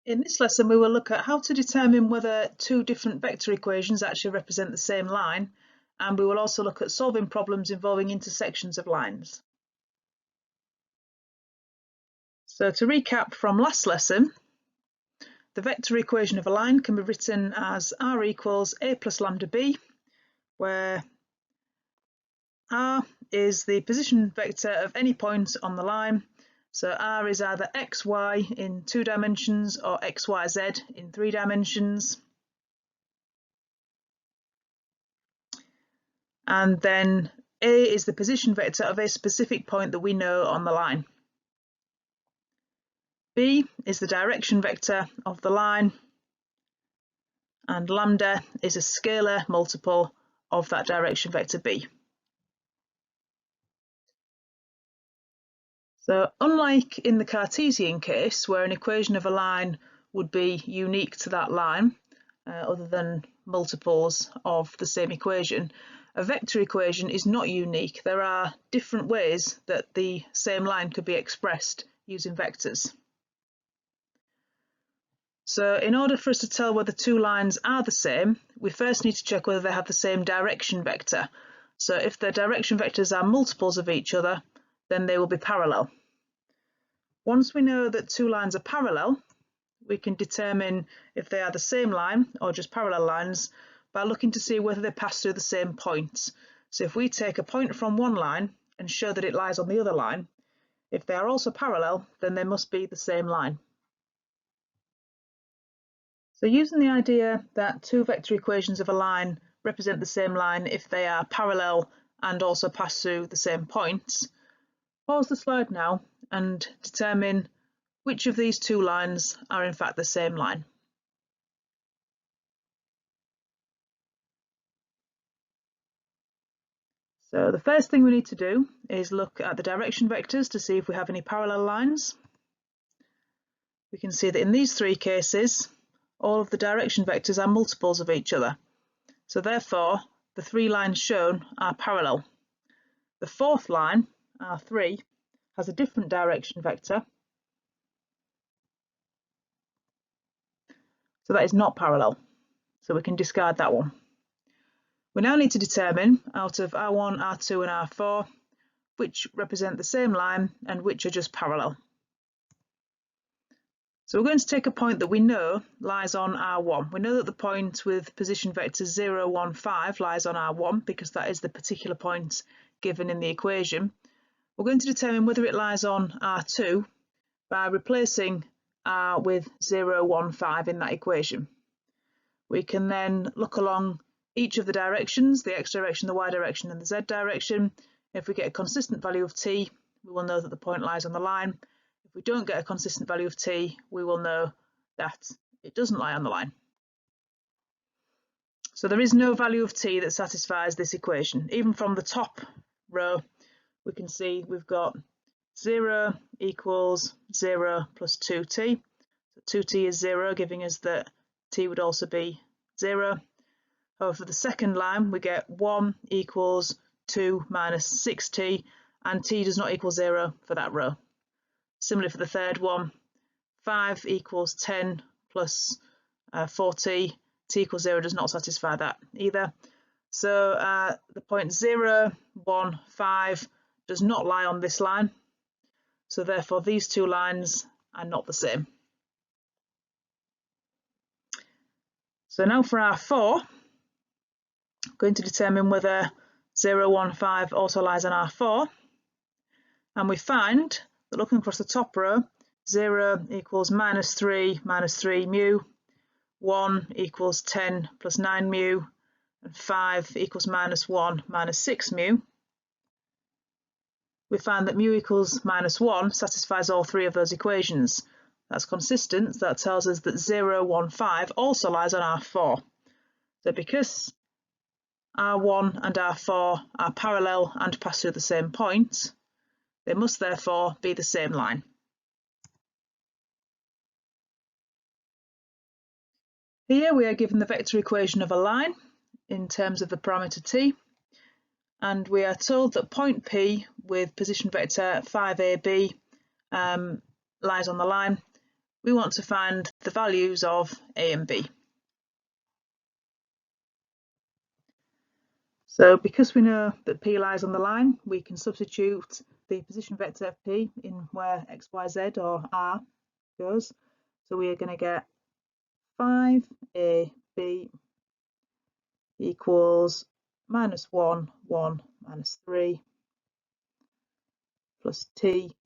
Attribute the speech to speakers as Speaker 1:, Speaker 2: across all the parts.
Speaker 1: In this lesson, we will look at how to determine whether two different vector equations actually represent the same line, and we will also look at solving problems involving intersections of lines. So to recap from last lesson, the vector equation of a line can be written as r equals a plus lambda b, where r is the position vector of any point on the line. So r is either x, y in 2 dimensions or x, y, z in 3 dimensions. And then a is the position vector of a specific point that we know on the line. B is the direction vector of the line, and lambda is a scalar multiple of that direction vector b. So unlike in the Cartesian case, where an equation of a line would be unique to that line, other than multiples of the same equation, a vector equation is not unique. There are different ways that the same line could be expressed using vectors. So in order for us to tell whether two lines are the same, we first need to check whether they have the same direction vector. So if their direction vectors are multiples of each other, then they will be parallel. Once we know that two lines are parallel, we can determine if they are the same line or just parallel lines by looking to see whether they pass through the same points. So if we take a point from one line and show that it lies on the other line, if they are also parallel, then they must be the same line. So using the idea that two vector equations of a line represent the same line if they are parallel and also pass through the same points, pause the slide now and determine which of these two lines are in fact the same line. So the first thing we need to do is look at the direction vectors to see if we have any parallel lines. We can see that in these three cases, all of the direction vectors are multiples of each other. So therefore, the three lines shown are parallel. The fourth line, R3, has a different direction vector, so that is not parallel. So we can discard that one. We now need to determine out of R1, R2 and R4 which represent the same line and which are just parallel. So we're going to take a point that we know lies on R1. We know that the point with position vector 0, 1, 5 lies on R1 because that is the particular point given in the equation. We're going to determine whether it lies on R2 by replacing R with 0, 1, 5 in that equation. We can then look along each of the directions, the x direction, the y direction and the z direction. If we get a consistent value of t, we will know that the point lies on the line. If we don't get a consistent value of t, we will know that it doesn't lie on the line. So there is no value of t that satisfies this equation. Even from the top row, we can see we've got 0 equals 0 plus 2t. So 2t is 0, giving us that t would also be 0. However, for the second line, we get 1 equals 2 minus 6t, and t does not equal 0 for that row. Similarly for the third one, 5 equals 10 plus 4t, t equals 0 does not satisfy that either. So the point 0, 1, 5 does not lie on this line. So therefore these two lines are not the same. So now for R4, I'm going to determine whether 0, 1, 5 also lies on R4. And we find that looking across the top row, 0 equals minus 3 mu, 1 equals 10 plus 9 mu, and 5 equals minus 1 minus 6 mu. We find that mu equals minus 1 satisfies all three of those equations. That's consistent. That tells us that 0, 1, 5 also lies on R4. So because R1 and R4 are parallel and pass through the same point, they must therefore be the same line. Here we are given the vector equation of a line in terms of the parameter t, and we are told that point P with position vector 5ab lies on the line. we want to find the values of A and B. So because we know that P lies on the line, we can substitute the position vector of P in where X, Y, Z or R goes. So we are going to get 5AB equals minus 1, 1, minus 3, plus T,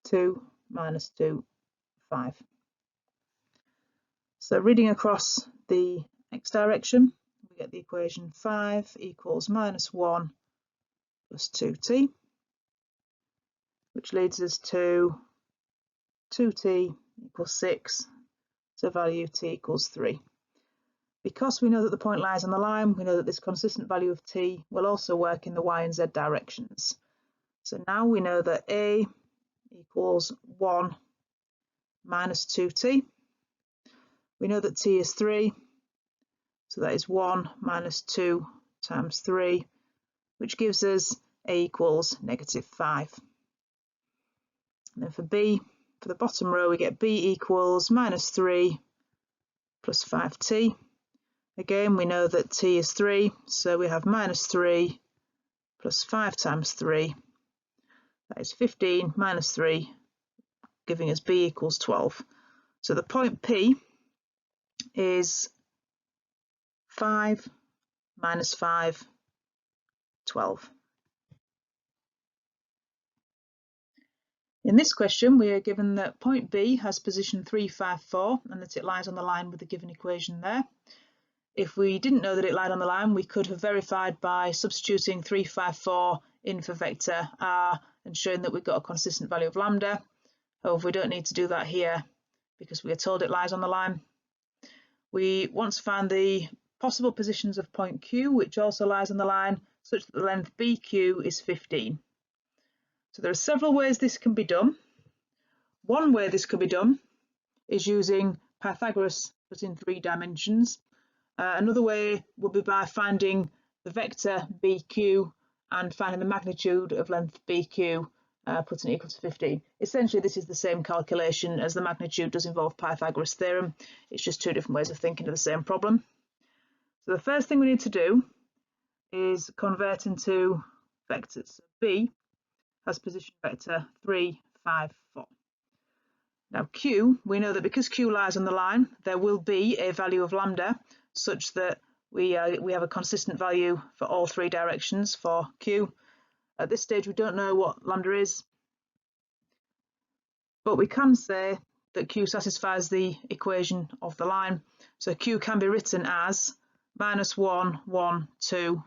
Speaker 1: 2, minus 2, 5. So reading across the X direction, we get the equation 5 equals minus 1 plus 2T, which leads us to 2T equals 6, so value T equals 3. Because we know that the point lies on the line, we know that this consistent value of T will also work in the Y and Z directions. So now we know that A equals 1 minus 2T. We know that T is 3, so that is 1 minus 2 times 3, which gives us A equals negative 5. And then for B, for the bottom row, we get B equals minus 3 plus 5T. Again, we know that T is 3, so we have minus 3 plus 5 times 3. That is 15 minus 3, giving us B equals 12. So the point P is 5 minus 5, 12. In this question, we are given that point B has position 3, 5, 4 and that it lies on the line with the given equation there. If we didn't know that it lied on the line, we could have verified by substituting 3, 5, 4 in for vector R and showing that we've got a consistent value of lambda. However, we don't need to do that here because we are told it lies on the line. We want to find the possible positions of point Q, which also lies on the line, such that the length BQ is 15. So there are several ways this can be done. One way this could be done is using Pythagoras but in 3 dimensions. Another way would be by finding the vector BQ and finding the magnitude of length BQ, putting it equal to 15. Essentially, this is the same calculation as the magnitude does involve Pythagoras' theorem. It's just 2 different ways of thinking of the same problem. So the first thing we need to do is convert into vectors. So B has position vector 3, 5, 4. Now Q, we know that because Q lies on the line, there will be a value of lambda such that we have a consistent value for all 3 directions for Q. At this stage, we don't know what lambda is, but we can say that Q satisfies the equation of the line. So Q can be written as minus 1, 1, 2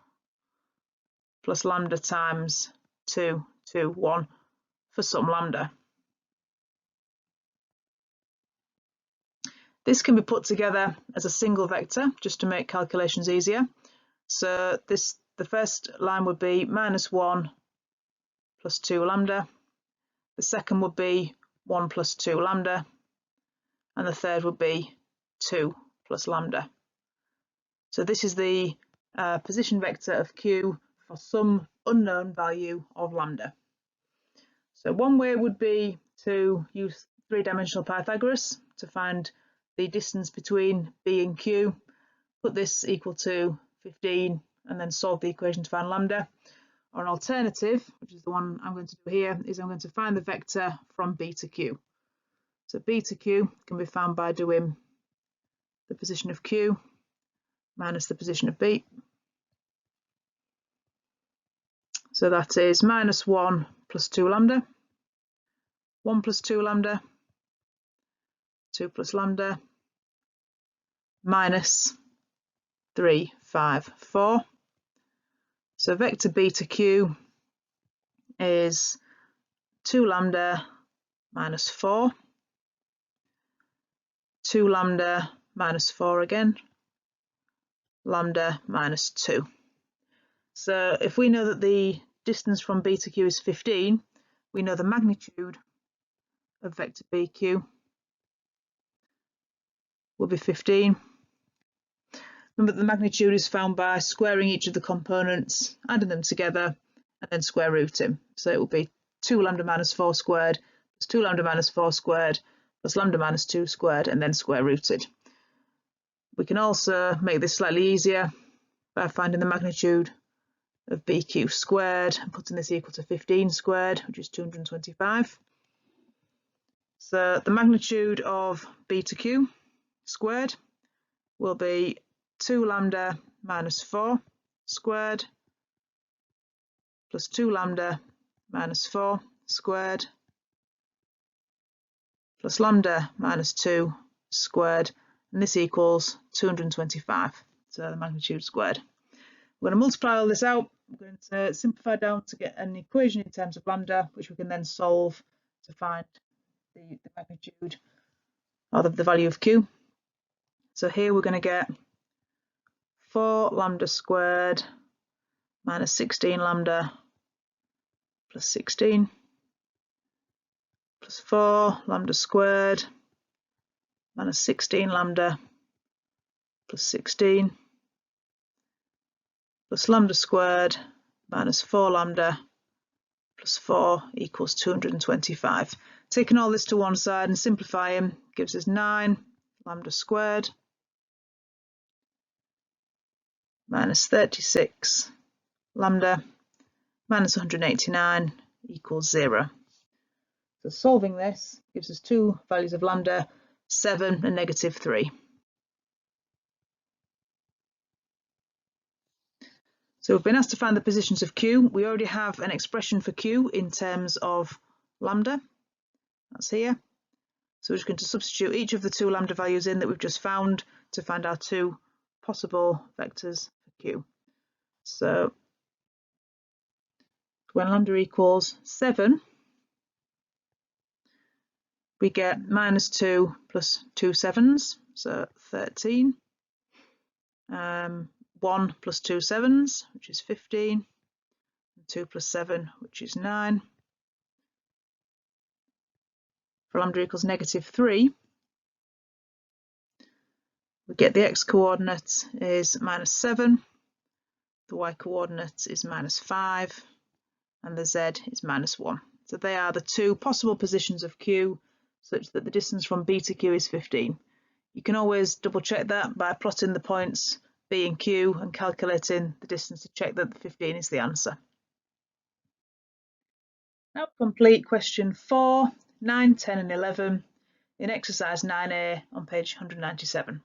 Speaker 1: plus lambda times 2, 2, 1 for some lambda. This can be put together as a single vector just to make calculations easier. So the first line would be minus 1 plus 2 lambda. The second would be 1 plus 2 lambda. And the third would be 2 plus lambda. So this is the position vector of Q for some unknown value of lambda. So one way would be to use 3-dimensional Pythagoras to find the distance between B and Q, put this equal to 15 and then solve the equation to find lambda. Or an alternative, which is the one I'm going to do here, is I'm going to find the vector from B to Q. So B to Q can be found by doing the position of Q minus the position of B. So that is minus 1 plus 2 lambda, 1 plus 2 lambda, 2 plus lambda, minus 3, 5, 4. So vector B to Q is 2 lambda minus 4, 2 lambda minus 4 again, lambda minus 2. So if we know that the distance from B to Q is 15, we know the magnitude of vector BQ will be 15. Remember, the magnitude is found by squaring each of the components, adding them together, and then square rooting. So it will be 2 lambda minus 4 squared plus 2 lambda minus 4 squared plus lambda minus 2 squared, and then square rooted. We can also make this slightly easier by finding the magnitude of BQ squared and putting this equal to 15 squared, which is 225. So the magnitude of B to Q squared will be 2 lambda minus 4 squared plus 2 lambda minus 4 squared plus lambda minus 2 squared, and this equals 225, so the magnitude squared. We're going to multiply all this out. We're going to simplify down to get an equation in terms of lambda, which we can then solve to find the magnitude or the value of Q. So here we're going to get 4 lambda squared minus 16 lambda plus 16 plus 4 lambda squared minus 16 lambda plus 16 plus lambda squared minus 4 lambda plus 4 equals 225. Taking all this to one side and simplifying gives us 9 lambda squared minus 36 lambda minus 189 equals 0. So solving this gives us two values of lambda, 7 and negative 3. So we've been asked to find the positions of Q. We already have an expression for Q in terms of lambda. That's here. So we're just going to substitute each of the two lambda values in that we've just found to find our two possible vectors for Q. So when lambda equals 7, we get minus 2 plus 2 sevens, so 13. 1 plus 2 sevens, which is 15. And 2 plus 7, which is 9. For lambda equals negative 3, we get the x coordinate is minus 7, the y coordinate is minus 5, and the z is minus 1. So they are the two possible positions of Q such that the distance from B to Q is 15. You can always double check that by plotting the points B and Q and calculating the distance to check that 15 is the answer. Now complete question 4, 9, 10 and 11 in exercise 9A on page 197.